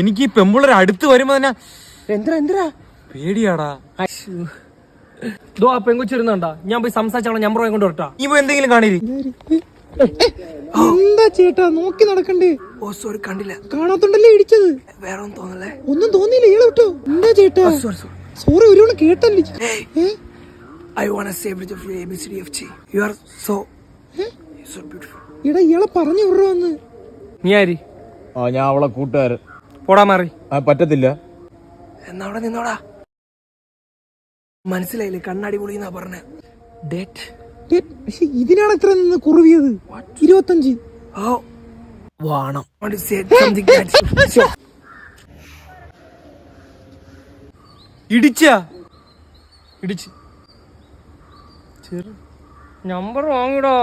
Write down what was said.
എനിക്ക് ഈ പെമ്പിള്ളേർ അടുത്ത് വരുമ്പോ തന്നെ എന്തിനാ പേടിയാടാ. ആ പെങ്കൊച്ചിരുന്നണ്ടാ, ഞാൻ പോയി സംസാരിച്ചാണോ നമ്പർ കൊണ്ട് വരട്ടാ. നീ പോയി എന്തെങ്കിലും കാണിരി. എന്താ ചേട്ടാ നോക്കി നടക്കണ്ടേ? ഓ സോറി, കണ്ടില്ല. കാണാത്തോണ്ടല്ലേ ഇടിച്ചത്? വേറെ ഒന്നും തോന്നല്ലേ? ഒന്നും തോന്നിയില്ല, ഇയാളെ വിട്ടോ. എന്താ ചേട്ടാ sorry, ഒരുവണ കേട്ടല്ലേ. I wanna say bridge of ABCDFG. You are so beautiful. എടാ ഇയാളെ പറഞ്ഞു വിടറോന്ന്. നീ ആരി? ഞാൻ അവളെ കൂട്ടുകാരൻ. പോടാ മാറി. പറ്റത്തില്ല. എന്നാ അവിടെ നിന്നോടാ. മനസ്സിലായില്ലേ? കണ്ണാടി പൊളിന്നാ പറഞ്ഞ. ഡേറ്റ് പക്ഷെ ഇതിനാണ് ഇത്ര നിന്ന് കുറുവിയത്. 25. ഓ വാണം. ഇടിച്ച് നമ്പർ വാങ്ങിടാ.